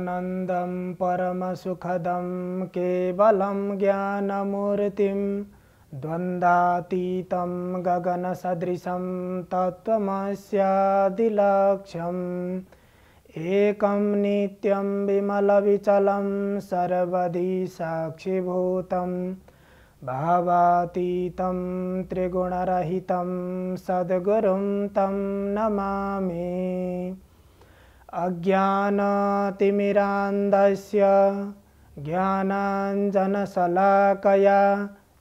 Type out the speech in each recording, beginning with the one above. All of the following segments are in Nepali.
सच्चिदानन्दं परमसुखदं केवलं ज्ञानमूर्तिं द्वन्द्वातीतं गगनसदृशं तत्त्वमस्यादिलक्ष्यम् एकं नित्यं विमलविचलं सर्वदि साक्षिभूतं भावातीतं त्रिगुणरहितं सद्गुरुं तं नमामि। अज्ञानतिमिरान्धस्य ज्ञानाञ्जनशलाकया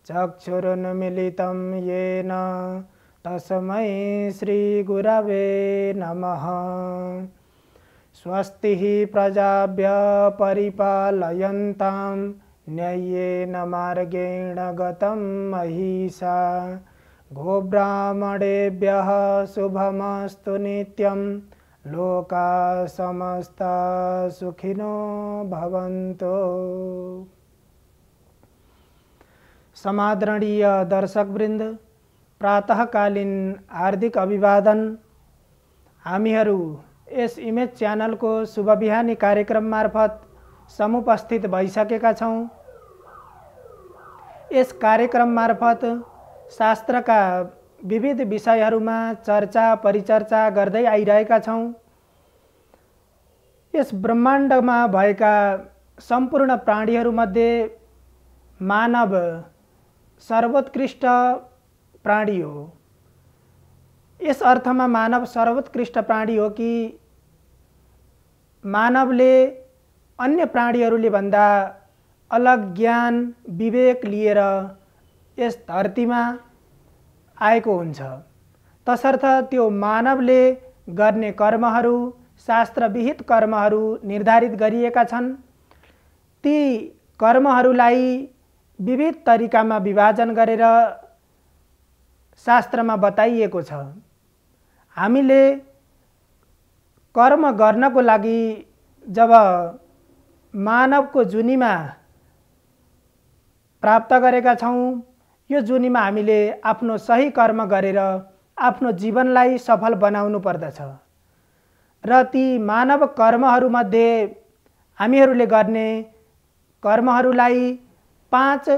चक्षुरुन्मीलितं येन तस्मै श्रीगुरवे नमः। स्वस्तिः प्रजाभ्यः परिपालयन्तां न्याय्येन मार्गेण गतं महिषा। गोब्राह्मणेभ्यः शुभमस्तु नित्यं लोकाः समस्ताः सुखिनो भवन्तु। समादरणीय दर्शकवृन्द, प्रातःकालीन हार्दिक अभिवादन। हामीहरू यस इमेज च्यानलको शुभ बिहानी कार्यक्रम मार्फत समुपस्थित भइसकेका छौं। यस कार्यक्रम मार्फत शास्त्रका विविध विषयहरूमा चर्चा परिचर्चा गर्दै आइरहेका छौं। यस ब्रह्माण्डमा भएका सम्पूर्ण प्राणीहरूमध्ये मानव सर्वोत्कृष्ट प्राणी हो। यस अर्थमा मानव सर्वोत्कृष्ट प्राणी हो कि मानवले अन्य प्राणीहरूले भन्दा अलग ज्ञान विवेक लिएर यस धरतीमा आएको हुन्छ। तसर्थ त्यो मानवले गर्ने कर्महरू शास्त्रविहित कर्महरू निर्धारित गरिएका छन्। ती कर्महरूलाई विविध तरिकामा विभाजन गरेर शास्त्रमा बताइएको छ। हामीले कर्म गर्नको लागि जब मानवको जुनीमा प्राप्त गरेका छौं, यो जुनीमा हामीले आफ्नो सही कर्म गरेर आफ्नो जीवनलाई सफल बनाउनु पर्दछ। र ती मानव कर्महरूमध्ये हामीहरूले गर्ने कर्महरूलाई 5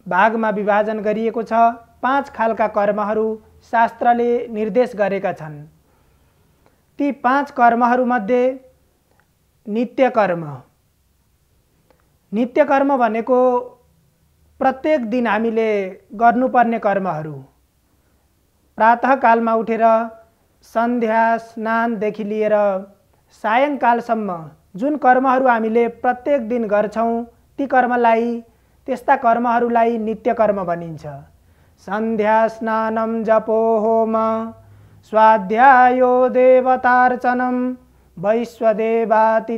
भागमा विभाजन गरिएको छ। 5 खालका कर्महरू शास्त्रले निर्देश गरेका छन्। ती 5 कर्महरूमध्ये नित्य कर्म। नित्य कर्म भनेको प्रत्येक दिन हामीले गर्नुपर्ने कर्महरू। प्रातःकालमा उठेर सन्ध्या स्नानदेखि लिएर सायंकालसम्म जुन कर्महरू हामीले प्रत्येक दिन गर्छौं, ती कर्मलाई त्यस्ता कर्महरूलाई नित्य कर्म भनिन्छ। सन्ध्या स्नानं जपो होम स्वाध्यायो देवतार्चनं वैश्वदेवातिथेयञ्च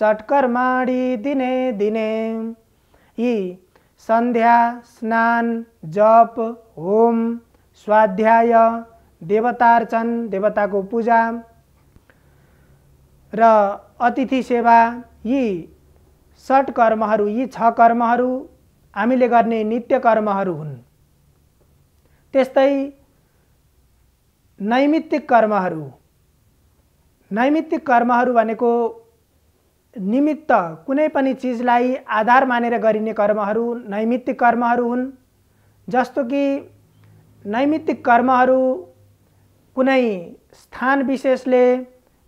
षट्कर्माणि दिने दिने। यी सन्ध्या स्नान जप होम स्वाध्याय देवतार्चन देवताको पूजा र अतिथि सेवा, यी 6 कर्महरू, यी 6 कर्महरू हामीले गर्ने नित्य कर्महरू हुन्। त्यस्तै नैमित्तिक कर्महरू। नैमित्तिक कर्महरू भनेको निमित्त कुनै पनि चीजलाई आधार मानेर गरिने कर्महरू नैमित्तिक कर्महरू हुन्। जस्तो कि नैमित्तिक कर्महरू कुनै स्थान विशेषले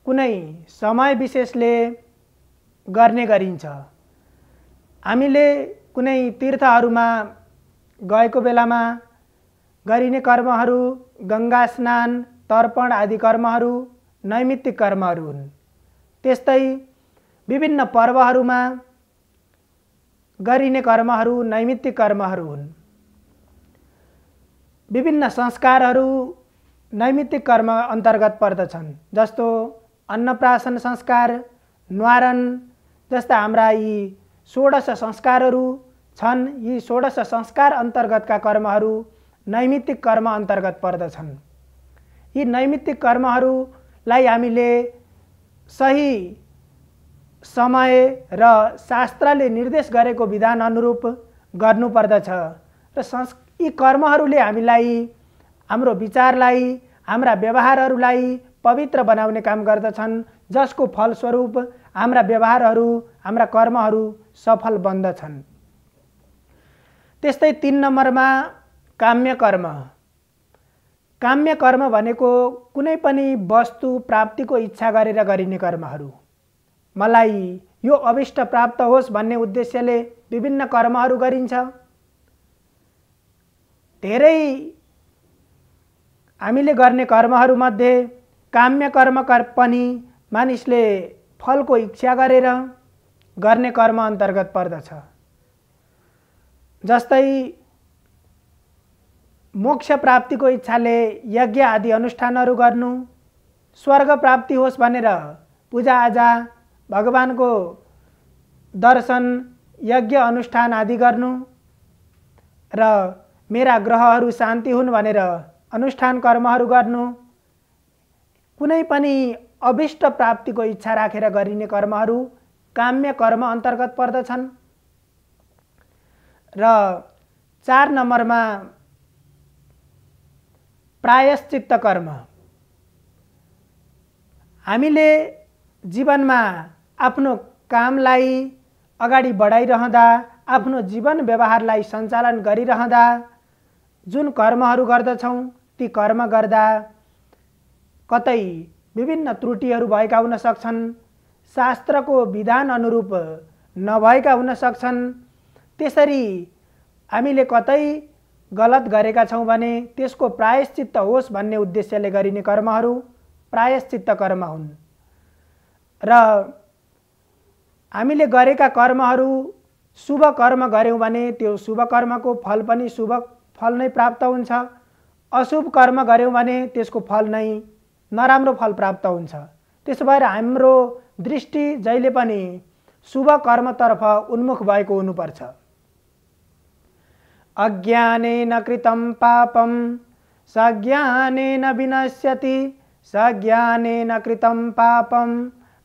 कुनै समय विशेषले गर्ने गरिन्छ। हामीले कुनै तीर्थहरूमा गएको बेलामा गरिने कर्महरू गंगा स्नान तर्पण आदि कर्महरू नैमित्तिक कर्महरू हुन्। त्यस्तै विभिन्न पर्वहरूमा गरिने कर्महरू नैमित्तिक कर्महरू हुन्। विभिन्न संस्कारहरू नैमित्तिक कर्म अन्तर्गत पर्दछन्। जस्तो अन्नप्राशन संस्कार, न्वारन जस्ता हाम्रा यी 16 संस्कारहरू छन्। यी 16 संस्कार अन्तर्गतका कर्महरू नैमित्तिक कर्म अन्तर्गत पर्दछन्। यी नैमित्तिक कर्महरूलाई हामीले सही समय र शास्त्रले निर्देश गरेको विधान अनुरूप गर्नुपर्दछ। र यी कर्महरूले हामीलाई हाम्रो विचारलाई हाम्रा व्यवहारहरूलाई पवित्र बनाउने काम गर्दछन्, जसको फलस्वरूप हाम्रा व्यवहारहरू हाम्रा कर्महरू सफल बन्दछन्। त्यस्तै 3 नम्बरमा काम्य कर्म। काम्य कर्म भनेको कुनै पनि वस्तु प्राप्तिको इच्छा गरेर गरिने कर्महरू। मलाई यो अभिष्ट प्राप्त होस् भन्ने उद्देश्यले विभिन्न कर्महरू गरिन्छ। धेरै हामीले गर्ने कर्महरूमध्ये काम्य कर्म पनि मानिसले फलको इच्छा गरेर गर्ने कर्म अन्तर्गत पर्दछ। जस्तै मोक्ष प्राप्तिको इच्छाले यज्ञ आदि अनुष्ठानहरू गर्नु, स्वर्ग प्राप्ति होस् भनेर पूजाआजा भगवानको दर्शन यज्ञ अनुष्ठान आदि गर्नु र मेरा ग्रहहरू शान्ति हुन् भनेर अनुष्ठान कर्महरू गर्नु, कुनै पनि अभिष्ट प्राप्तिको इच्छा राखेर गरिने कर्महरू काम्य कर्म अन्तर्गत पर्दछन्। र 4 नम्बरमा प्रायश्चित्त कर्म। हामीले जीवनमा आफ्नो कामलाई अगाडि बढाइरहँदा, आफ्नो जीवन व्यवहारलाई सञ्चालन गरिरहँदा जुन कर्महरू गर्दछौँ ती कर्म गर्दा कतै विभिन्न त्रुटिहरू भएका हुन सक्छन्, शास्त्रको विधान अनुरूप नभएका हुन सक्छन्। त्यसरी हामीले कतै गलत गरेका छौँ भने त्यसको प्रायश्चित्त होस् भन्ने उद्देश्यले गरिने कर्महरू प्रायश्चित्त कर्म हुन्। र हामीले गरेका कर्महरू शुभ कर्म गर्यौँ भने त्यो शुभ कर्मको फल पनि शुभ फल नै प्राप्त हुन्छ, अशुभ कर्म गर्यौँ भने त्यसको फल नै नराम्रो फल प्राप्त हुन्छ। त्यसो भएर हाम्रो दृष्टि जहिले पनि शुभ कर्मतर्फ उन्मुख भएको हुनुपर्छ। अज्ञानेन कृतं पापं सज्ञानेन विनश्यति, सज्ञानेन कृतं पापं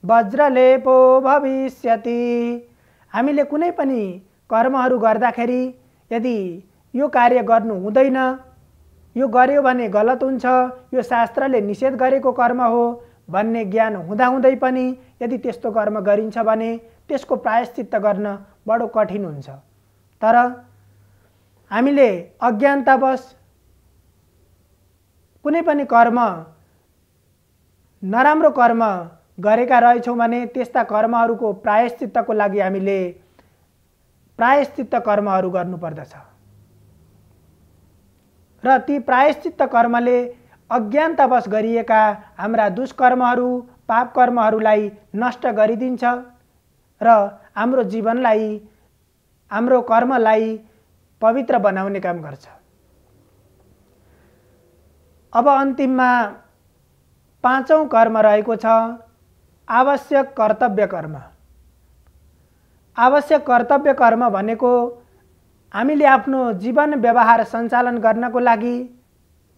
वज्रलेपो भविष्यति। हामीले कुनै पनि कर्महरू गर्दाखेरि यदि यो कार्य गर्नु हुँदैन, यो गर्यो भने गलत हुन्छ, यो शास्त्रले निषेध गरेको कर्म हो भन्ने ज्ञान हुँदाहुँदै पनि यदि त्यस्तो कर्म गरिन्छ भने त्यसको प्रायश्चित्त गर्न बडो कठिन हुन्छ। तर हामीले अज्ञानतावश कुनै पनि कर्म नराम्रो कर्म गरेका रहेछौँ भने त्यस्ता कर्महरूको प्रायश्चित्तको लागि हामीले प्रायश्चित्त कर्महरू गर्नुपर्दछ। र ती प्रायश्चित्त कर्मले अज्ञानतावश गरिएका हाम्रा दुष्कर्महरू पाप कर्महरूलाई नष्ट गरिदिन्छ र हाम्रो जीवनलाई हाम्रो कर्मलाई पवित्र बनाउने काम गर्छ। अब अन्तिममा 5औं कर्म रहेको छ आवश्यक कर्तव्य कर्म। आवश्यक कर्तव्य कर्म भनेको हामीले आफ्नो जीवन व्यवहार सञ्चालन गर्नको लागि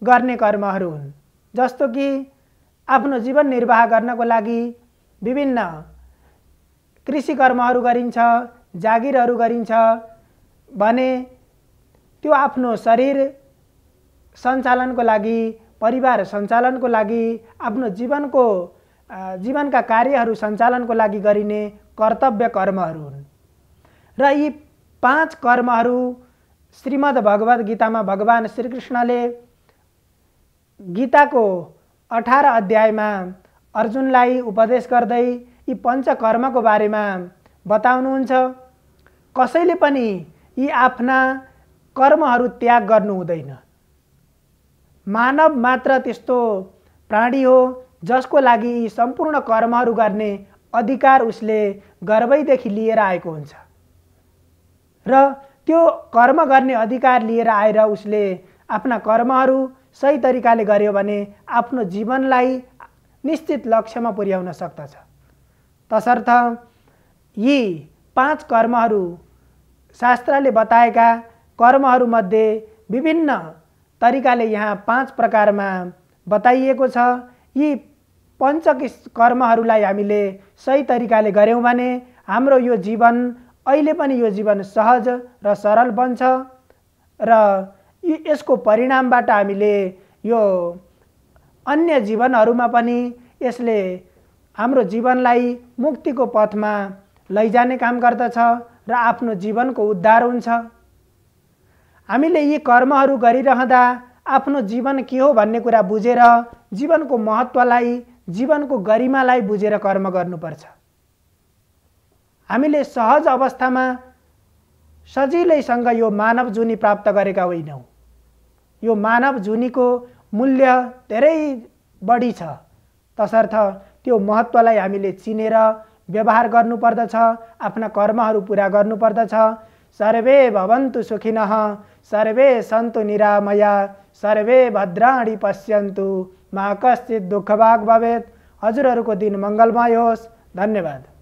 गर्ने कर्महरू हुन्। जस्तो कि आफ्नो जीवन निर्वाह गर्नको लागि विभिन्न कृषि कर्महरू गरिन्छ, जागिरहरू गरिन्छ भने त्यो आफ्नो शरीर सञ्चालनको लागि, परिवार सञ्चालनको लागि, आफ्नो जीवनका कार्यहरू सञ्चालनको लागि गरिने कर्तव्य कर्महरू हुन्। र यी 5 कर्महरू श्रीमद् भगवद गीतामा भगवान श्रीकृष्णले गीताको 18 अध्यायमा अर्जुनलाई उपदेश गर्दै यी पञ्चकर्मको बारेमा बताउनुहुन्छ। कसैले पनि यी आफ्ना कर्महरू त्याग गर्नु हुँदैन। मानव मात्र त्यस्तो प्राणी हो जसको लागि यी सम्पूर्ण कर्महरू गर्ने अधिकार उसले गर्भैदेखि लिएर आएको हुन्छ र त्यो कर्म गर्ने अधिकार लिएर आएर उसले आफ्ना कर्महरू सही तरिकाले गर्यो भने आफ्नो जीवनलाई निश्चित लक्ष्यमा पुर्याउन सक्दछ। तसर्थ यी 5 कर्महरू शास्त्रले बताएका कर्महरूमध्ये विभिन्न तरिकाले यहाँ 5 प्रकारमा बताइएको छ। यी पञ्च कर्महरूलाई हामीले सही तरिकाले गर्यौँ भने हाम्रो यो जीवन अहिले पनि यो जीवन सहज र सरल बन्छ र यसको परिणामबाट हामीले यो अन्य जीवनहरूमा पनि यसले हाम्रो जीवनलाई मुक्तिको पथमा लैजाने काम गर्दछ र आफ्नो जीवनको उद्धार हुन्छ। हामीले यी कर्महरू गरिरहँदा आफ्नो जीवन के हो भन्ने कुरा बुझेर जीवनको महत्त्वलाई, जीवनको गरिमालाई बुझेर कर्म गर्नुपर्छ। हामीले सहज अवस्थामा सजिलैसँग यो मानव जुनी प्राप्त गरेका होइनौँ। यो मानव जुनीको मूल्य धेरै बढी छ। तसर्थ त्यो महत्त्वलाई हामीले चिनेर व्यवहार गर्नुपर्दछ, आफ्ना कर्महरू पुरा गर्नुपर्दछ। सर्वे भवन्तु सुखिनः, सर्वे सन्तु निरामया, सर्वे भद्राणि पश्यन्तु, मा कश्चित् दुःखभाग् भवेत्। हजुरहरूको दिन मङ्गलमय होस्। धन्यवाद।